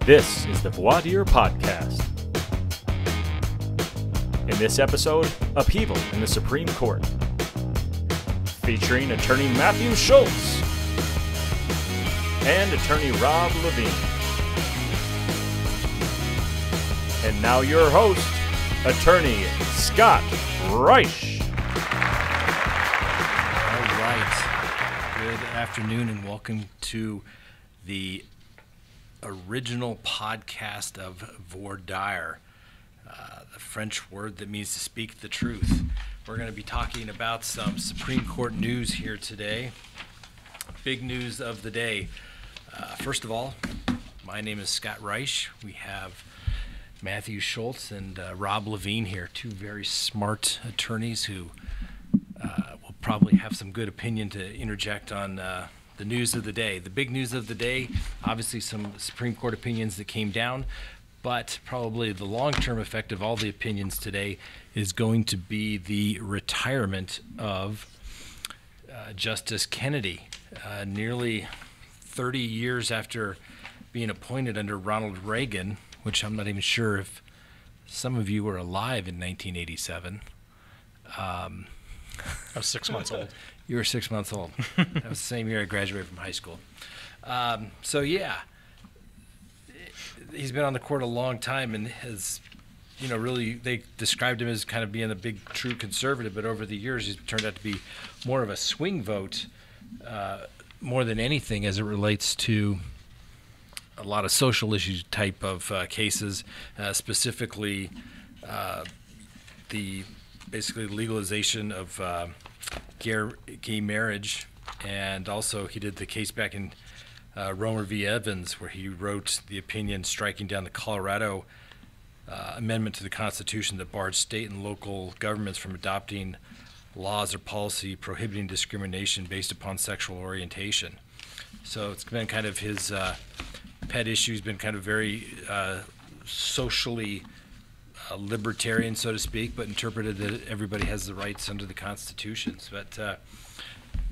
This is the Voir podcast. In this episode, upheaval in the Supreme Court, featuring attorney Matthew Schultz and attorney Rob Levine. And now your host, attorney Scott Reich. All right. Good afternoon and welcome to the original podcast of Voir, the French word that means to speak the truth. We're going to be talking about some Supreme Court news here today. Big news of the day. First of all, my name is Scott Reich. We have Matthew Schultz and Rob Levine here, two very smart attorneys who will probably have some good opinion to interject on the news of the day. The big news of the day, obviously some Supreme Court opinions that came down, but probably the long-term effect of all the opinions today is going to be the retirement of Justice Kennedy. Nearly 30 years after being appointed under Ronald Reagan, which I'm not even sure if some of you were alive in 1987. I was 6 months old. You were 6 months old. That was the same year I graduated from high school. So yeah, he's been on the court a long time and has, really, they described him as kind of being a big, true conservative, but over the years he's turned out to be more of a swing vote, more than anything as it relates to a lot of social issues type of cases, specifically the basically legalization of gay marriage, and also he did the case back in Romer v. Evans where he wrote the opinion striking down the Colorado amendment to the Constitution that barred state and local governments from adopting laws or policy prohibiting discrimination based upon sexual orientation. So it's been kind of his pet issue. He's been kind of very socially libertarian, so to speak, but interpreted that everybody has the rights under the Constitutions. But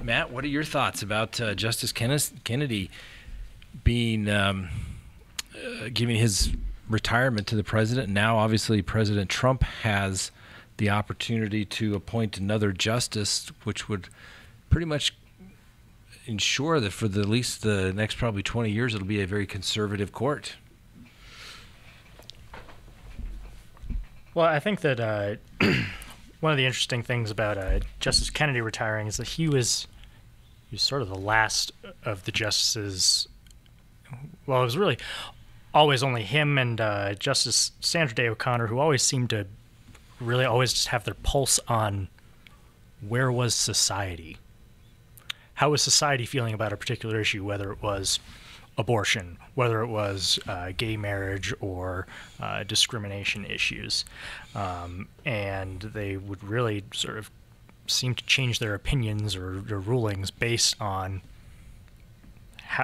Matt, what are your thoughts about Justice Kennedy being giving his retirement to the president? Now, obviously, President Trump has the opportunity to appoint another justice, which would pretty much ensure that for at least the next probably 20 years, it'll be a very conservative court. Well, I think that one of the interesting things about Justice Kennedy retiring is that he was sort of the last of the justices. Well, it was really always only him and Justice Sandra Day O'Connor who always seemed to really always just have their pulse on where was society. How was society feeling about a particular issue, whether it was abortion, whether it was gay marriage or discrimination issues. And they would really sort of seem to change their opinions or their rulings based on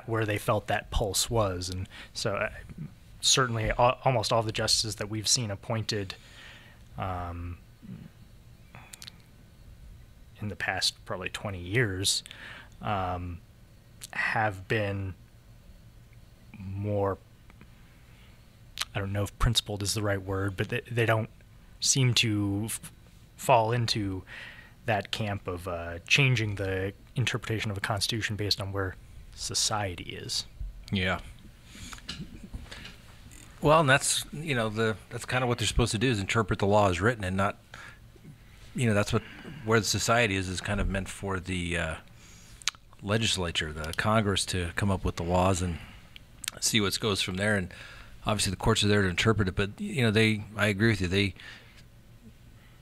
where they felt that pulse was. And so certainly almost all the justices that we've seen appointed in the past probably 20 years have been more, I don't know if principled is the right word, but they don't seem to fall into that camp of changing the interpretation of a constitution based on where society is. Yeah. Well, and that's that's kind of what they're supposed to do, is interpret the law as written, and not, that's where the society is kind of meant for the legislature, the Congress, to come up with the laws and see what goes from there. And obviously the courts are there to interpret it, but I agree with you,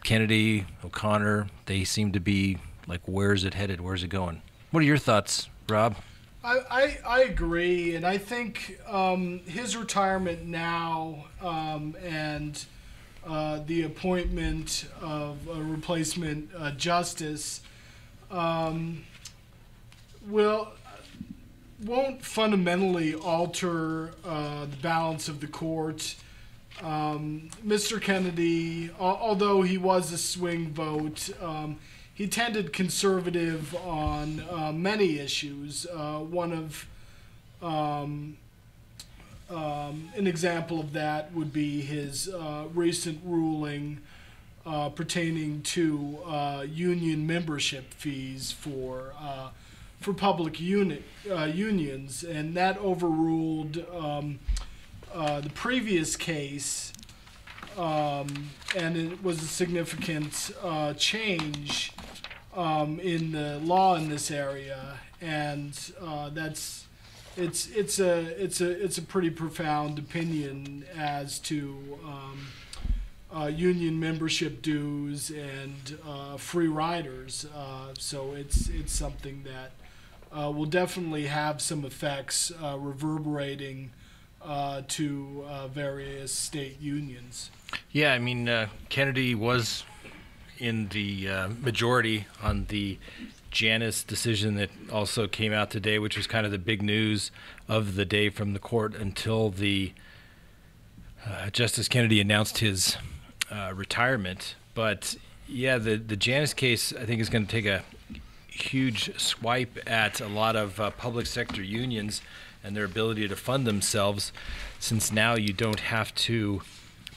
Kennedy, O'Connor, they seem to be like, where's it headed, where's it going? What are your thoughts, Rob? I agree, and I think his retirement now and the appointment of a replacement justice won't fundamentally alter the balance of the court. Mr. Kennedy, although he was a swing vote, he tended conservative on many issues. One of An example of that would be his recent ruling pertaining to union membership fees for public unions, and that overruled the previous case, and it was a significant change in the law in this area, and it's a pretty profound opinion as to union membership dues and free riders. So it's something that will definitely have some effects reverberating to various state unions. Yeah, I mean, Kennedy was in the majority on the Janus decision that also came out today, which was kind of the big news of the day from the court until the Justice Kennedy announced his retirement. But yeah, the Janus case, I think, is going to take a huge swipe at a lot of public sector unions and their ability to fund themselves, since now you don't have to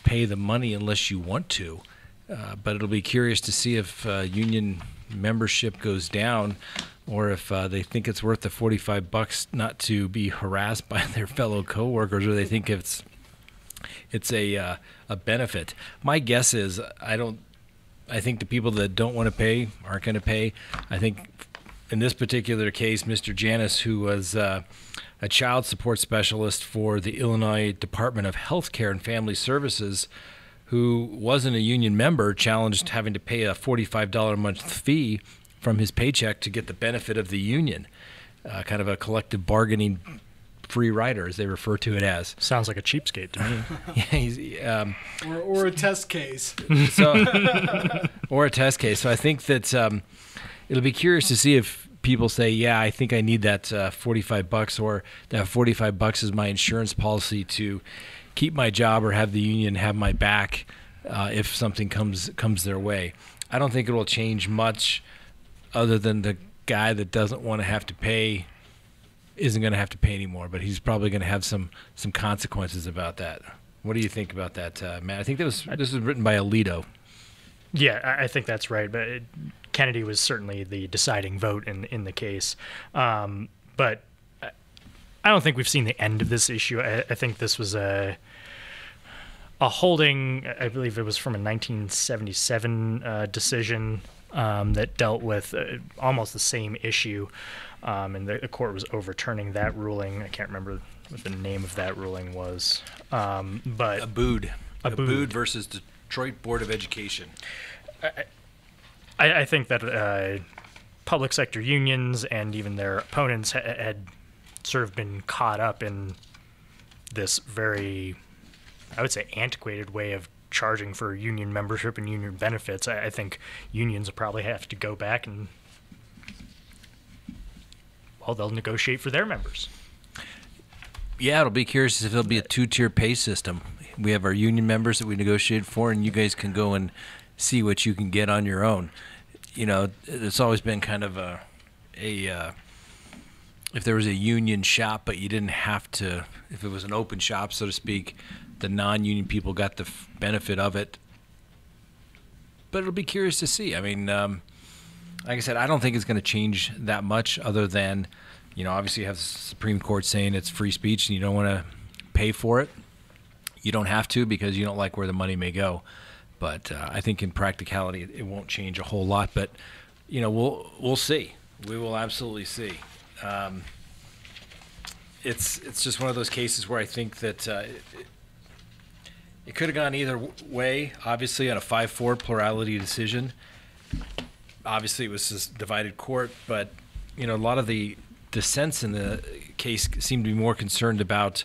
pay the money unless you want to. But it'll be curious to see if union membership goes down, or if they think it's worth the $45 not to be harassed by their fellow coworkers, or they think it's a benefit. My guess is I think the people that don't want to pay aren't going to pay. I think in this particular case, Mr. Janus, who was a child support specialist for the Illinois Department of Healthcare and Family Services, who wasn't a union member, challenged having to pay a $45 a month fee from his paycheck to get the benefit of the union, kind of a collective bargaining free rider, as they refer to it as. Sounds like a cheapskate to me. Yeah, or a test case. Or a test case. So I think that it'll be curious to see if people say, yeah, I think I need that $45, or that $45 is my insurance policy to keep my job or have the union have my back if something comes their way. I don't think it will change much, other than the guy that doesn't want to have to pay isn't going to have to pay anymore, but he's probably going to have some consequences about that. What do you think about that, Matt? I think this was written by Alito. Yeah, I think that's right. But Kennedy was certainly the deciding vote in the case. But I don't think we've seen the end of this issue. I think this was a holding. I believe it was from a 1977 decision that dealt with almost the same issue, and the court was overturning that ruling. I can't remember what the name of that ruling was. But Abood versus Detroit Board of Education. I think that public sector unions and even their opponents had sort of been caught up in this very, I would say, antiquated way of charging for union membership and union benefits. I think unions will probably have to go back and, well, they'll negotiate for their members. Yeah, it'll be curious if there'll be a two-tier pay system. We have our union members that we negotiated for, and you guys can go and see what you can get on your own. You know, it's always been kind of if there was a union shop, but you didn't have to, if it was an open shop, so to speak, the non-union people got the benefit of it. But it'll be curious to see. I mean, like I said, I don't think it's going to change that much, other than, you know, obviously you have the Supreme Court saying it's free speech and you don't want to pay for it. You don't have to, because you don't like where the money may go. But I think in practicality it won't change a whole lot. But, you know, we'll see. We will absolutely see. It's just one of those cases where I think that it could have gone either way. Obviously, on a 5-4 plurality decision, obviously it was this divided court. But, you know, a lot of the dissents in the case seem to be more concerned about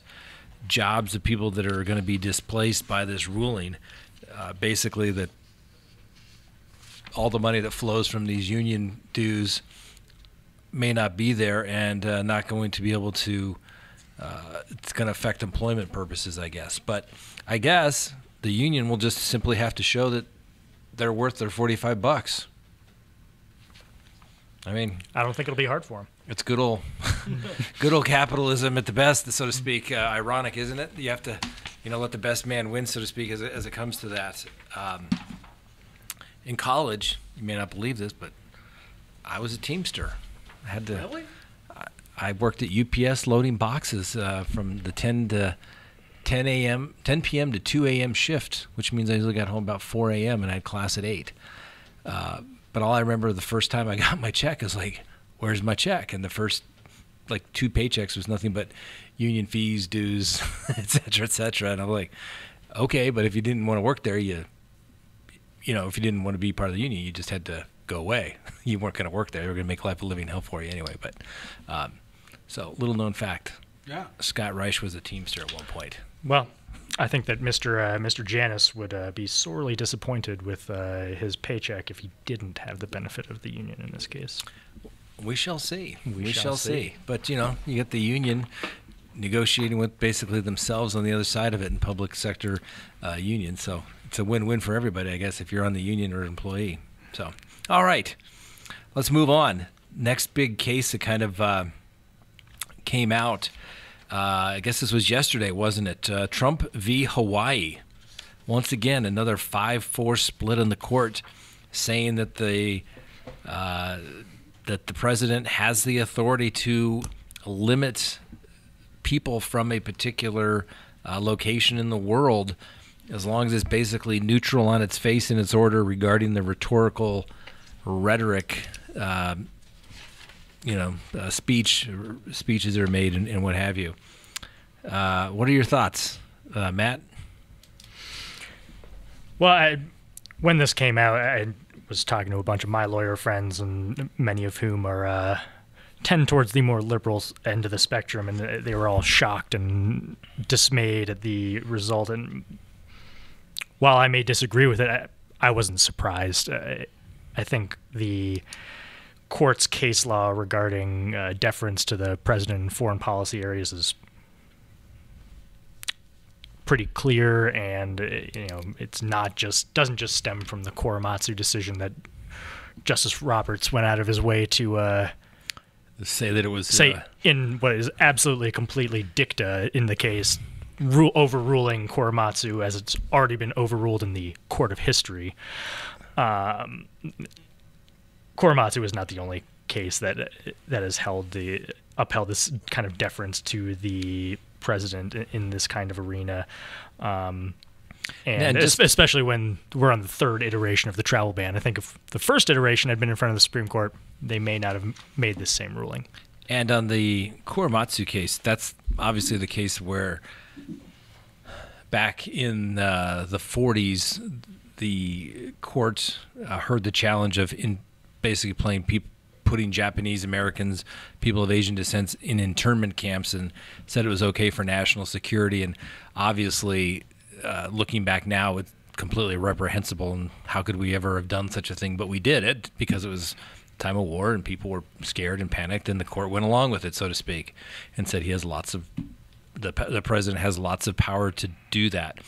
jobs of people that are going to be displaced by this ruling. Basically, that all the money that flows from these union dues may not be there, and not going to be able to, it's going to affect employment purposes, I guess. But I guess the union will just simply have to show that they're worth their $45. I mean, I don't think it'll be hard for them. It's good old capitalism at the best, so to speak. Ironic, isn't it? You have to, let the best man win, so to speak, as it comes to that. In college, you may not believe this, but I was a Teamster. I had to. Really? I worked at UPS loading boxes from the 10 p.m. to 2 a.m. shift, which means I usually got home about 4 a.m. and I had class at 8. But all I remember the first time I got my check is like, where's my check? And the first, 2 paychecks was nothing but union fees, dues, et cetera. And I'm like, okay, but if you didn't want to work there, if you didn't want to be part of the union, you just had to go away. You weren't going to work there. You were going to make life a living hell for you anyway. But so little known fact. Yeah. Scott Reich was a Teamster at one point. Well, I think that Mr. Janus would be sorely disappointed with his paycheck if he didn't have the benefit of the union in this case. We shall see. We shall see. But, you get the union negotiating with basically themselves on the other side of it in public sector union. So it's a win-win for everybody, I guess, if you're on the union or an employee. So, all right. Let's move on. Next big case that kind of came out. I guess this was yesterday, wasn't it? Trump v. Hawaii. Once again, another 5-4 split in the court, saying that the president has the authority to limit people from a particular location in the world, as long as it's basically neutral on its face in its order regarding the rhetorical rhetoric. Speeches that are made and what have you. What are your thoughts, Matt? Well, when this came out, I was talking to a bunch of my lawyer friends, and many of whom tend towards the more liberal end of the spectrum, and they were all shocked and dismayed at the result. And while I may disagree with it, I wasn't surprised. I think the court's case law regarding deference to the president in foreign policy areas is pretty clear, and it's not doesn't just stem from the Korematsu decision that Justice Roberts went out of his way to say that it was in what is absolutely completely dicta in the case, overruling Korematsu as it's already been overruled in the court of history. Korematsu is not the only case that has upheld this kind of deference to the president in this kind of arena, especially when we're on the third iteration of the travel ban. I think if the first iteration had been in front of the Supreme Court, they may not have made this same ruling. And on the Korematsu case, that's obviously the case where back in the 40s, the court heard the challenge of basically putting Japanese Americans, people of Asian descent, in internment camps, and said it was okay for national security. And obviously, looking back now, it's completely reprehensible. And how could we ever have done such a thing? But we did it because it was time of war and people were scared and panicked, and the court went along with it, so to speak, and said the president has lots of power to do that.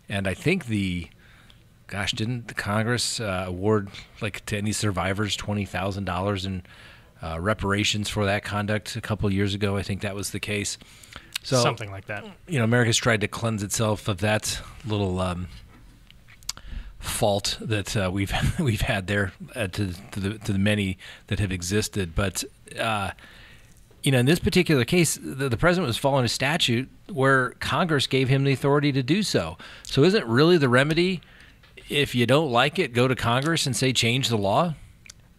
And I think didn't the Congress award to any survivors $20,000 in reparations for that conduct a couple of years ago? I think that was the case. So something like that. America's tried to cleanse itself of that little fault that we've had there to the many that have existed. But in this particular case, the president was following a statute where Congress gave him the authority to do so. So isn't really the remedy, if you don't like it, go to Congress and say change the law?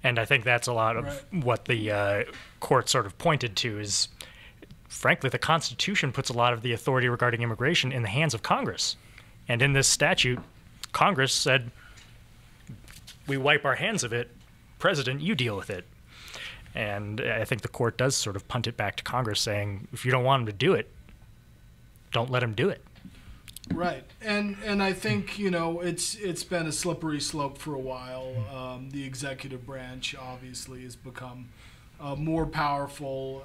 And I think that's a lot of what the court sort of pointed to is, frankly, the Constitution puts a lot of the authority regarding immigration in the hands of Congress. And in this statute, Congress said, we wipe our hands of it. President, you deal with it. And I think the court does sort of punt it back to Congress, saying, if you don't want him to do it, don't let him do it. Right, and I think it's been a slippery slope for a while. The executive branch obviously has become more powerful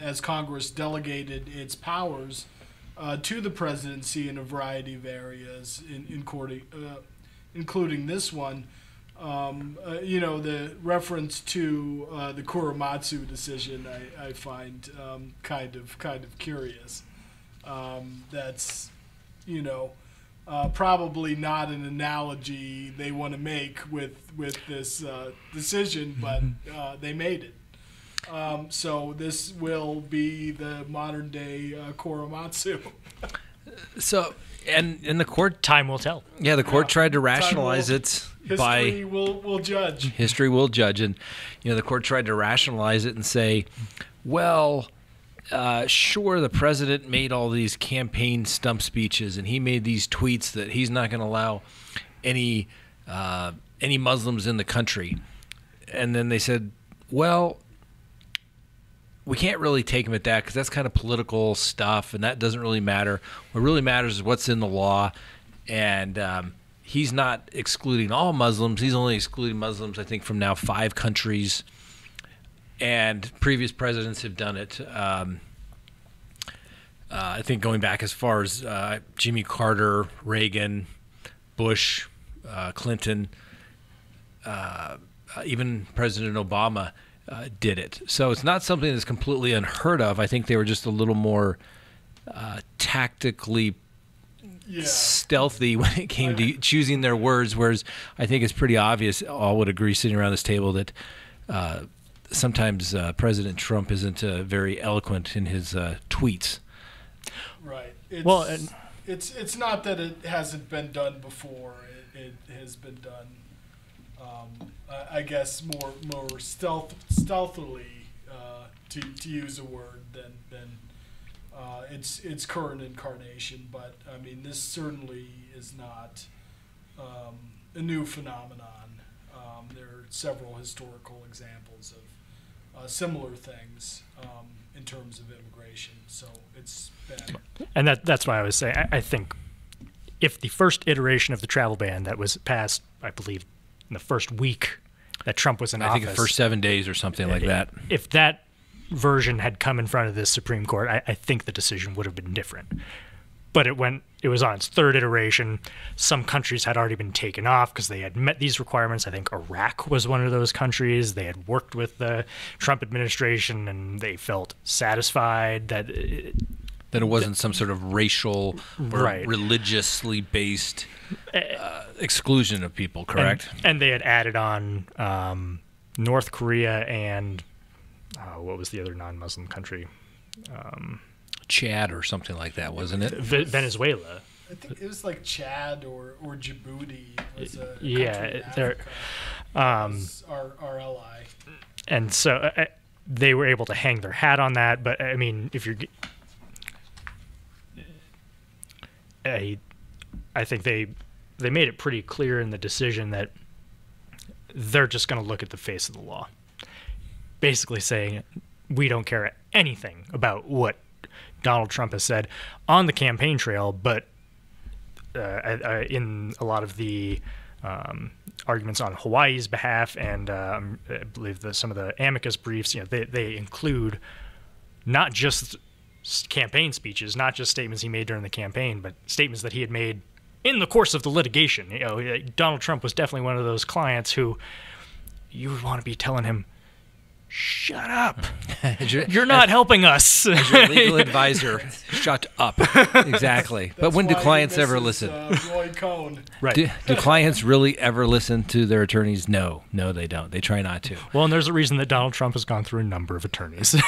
as Congress delegated its powers to the presidency in a variety of areas, including this one. The reference to the Korematsu decision, I find kind of curious. That's, probably not an analogy they want to make with this decision, but they made it. So this will be the modern day Korematsu. So, and the court, Time will tell. yeah, the court tried to rationalize it by History will judge. history will judge, and the court tried to rationalize it and say, well, sure, the president made all these campaign stump speeches, and he made these tweets that he's not going to allow any Muslims in the country, and then they said, well, we can't really take him at that because that's kind of political stuff, and that doesn't really matter. What really matters is what's in the law, and he's not excluding all Muslims. He's only excluding Muslims, I think, from now 5 countries, and previous presidents have done it. I think going back as far as Jimmy Carter, Reagan, Bush, Clinton, even President Obama did it. So it's not something that's completely unheard of. I think they were just a little more tactically stealthy when it came to choosing their words, whereas I think it's pretty obvious, all would agree sitting around this table, that sometimes President Trump isn't very eloquent in his tweets. Right. It's not that it hasn't been done before. It has been done, I guess, more stealthily, to use a word, than its current incarnation. But I mean, this certainly is not a new phenomenon. There are several historical examples of similar things in terms of immigration. So it's been. And that's why I was saying, I think if the first iteration of the travel ban that was passed, I believe, in the first week that Trump was in office. I think the first 7 days or something like that. If that version had come in front of the Supreme Court, I think the decision would have been different. But it was on its third iteration. Some countries had already been taken off because they had met these requirements. I think Iraq was one of those countries. They had worked with the Trump administration, and they felt satisfied that it wasn't some sort of racial or religiously based exclusion of people, correct? And they had added on North Korea and what was the other non-Muslim country? Chad or something like that, wasn't it? Venezuela. I think it was like Chad or Djibouti was a they're was our ally. And so they were able to hang their hat on that. But I mean, if you're, I think they made it pretty clear in the decision that they're just going to look at the face of the law, basically saying we don't care anything about what Donald Trump has said on the campaign trail, but in a lot of the arguments on Hawaii's behalf, and I believe some of the amicus briefs, they include not just campaign speeches, not just statements he made during the campaign, but statements that he had made in the course of the litigation. Donald Trump was definitely one of those clients who you would want to be telling him, shut up. You're not helping us. As your legal advisor, shut up. Exactly. But when do clients ever listen? Roy Cohn. Right. Do clients really ever listen to their attorneys? No, they don't. They try not to. Well, and there's a reason that Donald Trump has gone through a number of attorneys.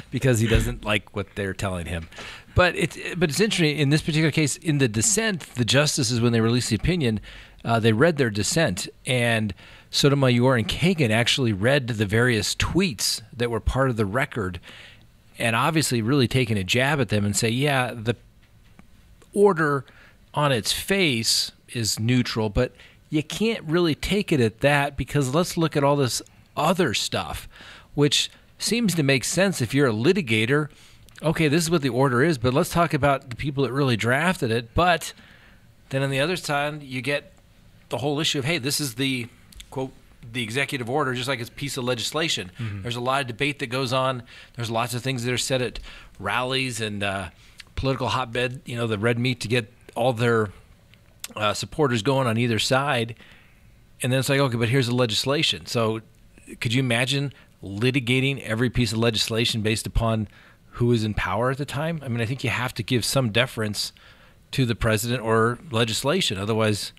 Because he doesn't like what they're telling him. But it's interesting, in this particular case, in the dissent, the justices, when they released the opinion, they read their dissent, and Sotomayor and Kagan actually read the various tweets that were part of the record, and obviously really taking a jab at them and say, yeah, the order on its face is neutral, but you can't really take it at that, because let's look at all this other stuff, which seems to make sense if you're a litigator. Okay, this is what the order is, but let's talk about the people that really drafted it. But then on the other side, you get the whole issue of, hey, this is the, quote, the executive order, just like it's a piece of legislation. Mm-hmm. There's a lot of debate that goes on. There's lots of things that are said at rallies and political hotbed, the red meat to get all their supporters going on either side. And then it's like, okay, but here's the legislation. So could you imagine litigating every piece of legislation based upon who is in power at the time? I mean, I think you have to give some deference to the president or legislation. Otherwise,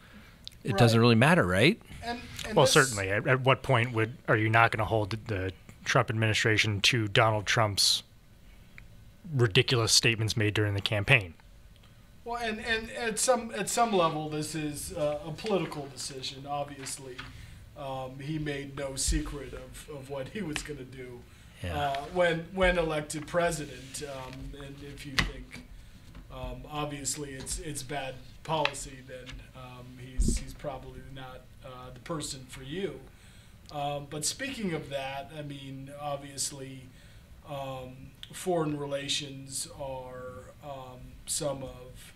it doesn't really matter, right? And Well, certainly. At what point are you not going to hold the Trump administration to Donald Trump's ridiculous statements made during the campaign? Well, and at some level, this is a political decision. Obviously, he made no secret of what he was going to do when elected president. And if you think obviously it's bad policy, then he's probably not the person for you. But speaking of that, I mean, obviously, foreign relations are some of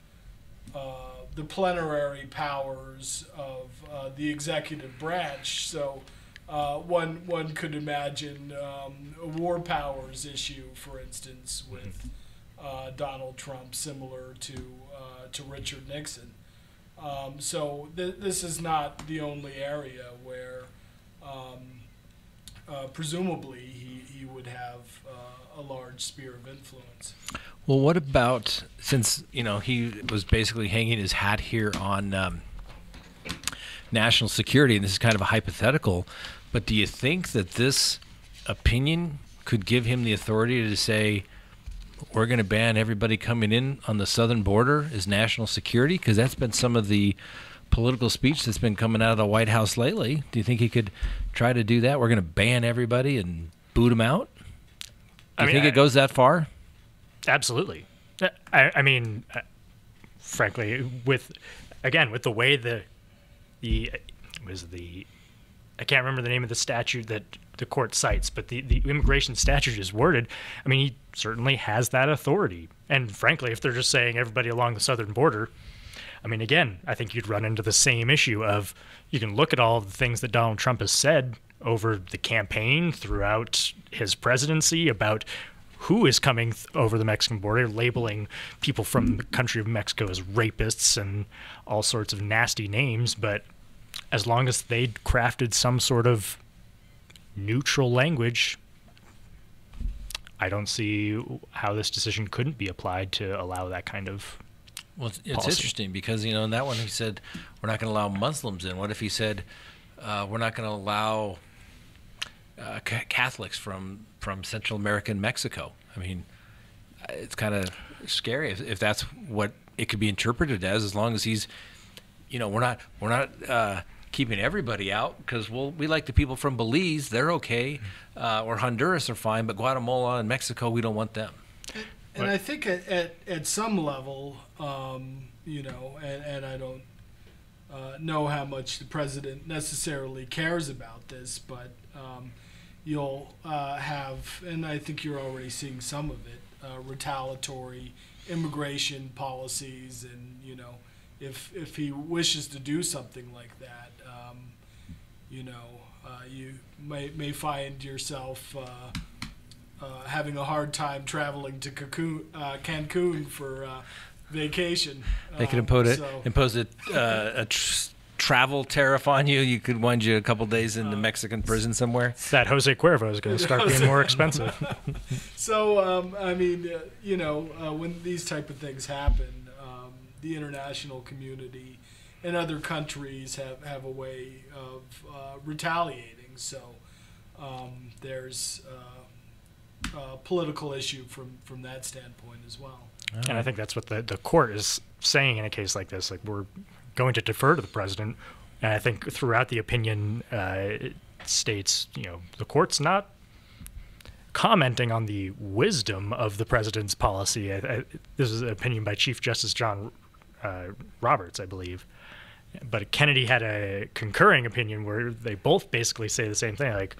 the plenary powers of the executive branch. So one could imagine a war powers issue, for instance, with Donald Trump, similar to Richard Nixon. So this is not the only area where presumably he would have a large sphere of influence. Well, what about, since he was basically hanging his hat here on national security, and this is kind of a hypothetical, but do you think that this opinion could give him the authority to say, we're going to ban everybody coming in on the southern border as national security? Because that's been some of the political speech that's been coming out of the White House lately. Do you think he could try to do that? We're going to ban everybody and boot them out? Do you think it goes that far? Absolutely. I mean, frankly, with the way the I can't remember the name of the statute that the court cites, but the immigration statute is worded. I mean, he certainly has that authority. And frankly, if they're just saying everybody along the southern border, I mean, again, I think you'd run into the same issue of, you can look at all of the things that Donald Trump has said over the campaign, throughout his presidency, about who is coming over the Mexican border, labeling people from the country of Mexico as rapists and all sorts of nasty names. But as long as they crafted some sort of neutral language, I don't see how this decision couldn't be applied to allow that kind of Well, it's policy. interesting because, in that one he said, we're not going to allow Muslims in. What if he said, we're not going to allow Catholics from Central America and Mexico? I mean, it's kind of scary if that's what it could be interpreted as long as he's, we're not keeping everybody out, because we like the people from Belize, they're okay, or Honduras are fine, but Guatemala and Mexico, we don't want them. And I think at some level, and I don't know how much the president necessarily cares about this, but you'll have, and I think you're already seeing some of it, retaliatory immigration policies, and if he wishes to do something like that, you may find yourself having a hard time traveling to Cancun for vacation. They could impose a travel tariff on you. You could wind you a couple days in the Mexican prison somewhere. That Jose Cuervo is going to start being more expensive. So, I mean, when these type of things happen, the international community and other countries have a way of retaliating. So there's a political issue from that standpoint as well. And I think that's what the court is saying in a case like this. Like, we're going to defer to the president. And I think throughout the opinion, it states, the court's not commenting on the wisdom of the president's policy. This is an opinion by Chief Justice John Roberts, I believe. But Kennedy had a concurring opinion where they both basically say the same thing, like,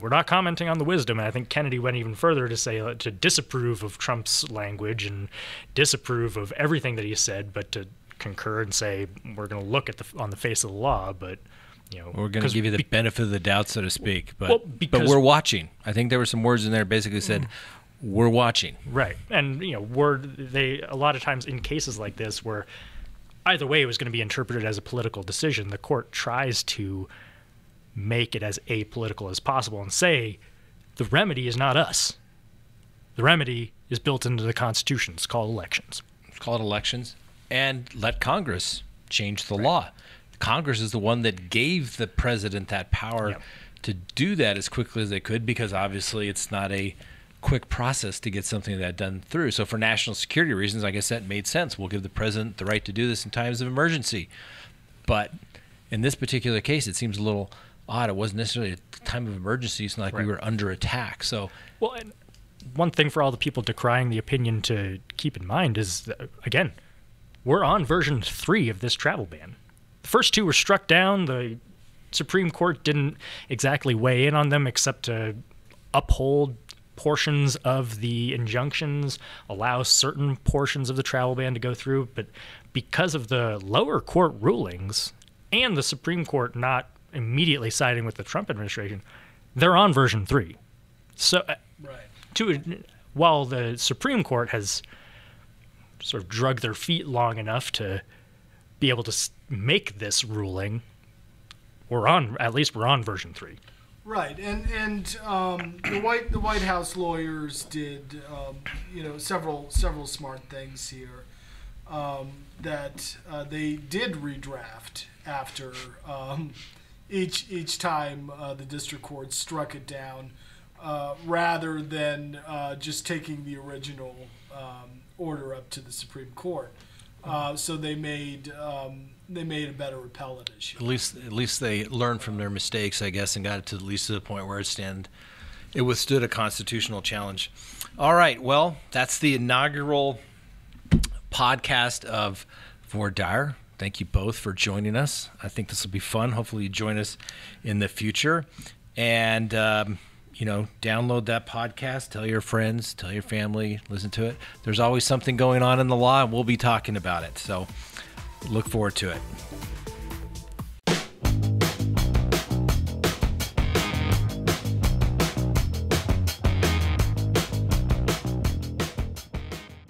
we're not commenting on the wisdom. And I think Kennedy went even further to say, to disapprove of Trump's language and disapprove of everything that he said, but to concur and say, we're going to look at on the face of the law, but we're going to give you the benefit of the doubt, so to speak. But because we're watching. I think there were some words in there basically said, we're watching. Right. And a lot of times in cases like this where either way, it was going to be interpreted as a political decision. The court tries to make it as apolitical as possible and say the remedy is not us. The remedy is built into the Constitution. It's called elections. Call it elections, and let Congress change the law. Congress is the one that gave the president that power to do that as quickly as they could, because obviously it's not a quick process to get something like that done through. So for national security reasons, I guess that made sense. We'll give the president the right to do this in times of emergency. But in this particular case, it seems a little odd. It wasn't necessarily a time of emergency. It's not like we were under attack. So, well, and one thing for all the people decrying the opinion to keep in mind is that, again, we're on version 3 of this travel ban. The first 2 were struck down. The Supreme Court didn't exactly weigh in on them except to uphold portions of the injunctions, allow certain portions of the travel ban to go through. But because of the lower court rulings and the Supreme Court not immediately siding with the Trump administration, they're on version 3. So while the Supreme Court has sort of drug their feet long enough to be able to make this ruling, at least we're on version 3. Right, and the White House lawyers did several smart things here that they did redraft after each time the district court struck it down, rather than just taking the original order up to the Supreme Court. So they made a better appellate issue. At least they learned from their mistakes, I guess, and got it to at least to the point where it withstood a constitutional challenge. All right, well, that's the inaugural podcast of Voir Dire. Thank you both for joining us. I think this will be fun. Hopefully you join us in the future. And download that podcast, tell your friends, tell your family, listen to it. There's always something going on in the law, and we'll be talking about it. So look forward to it.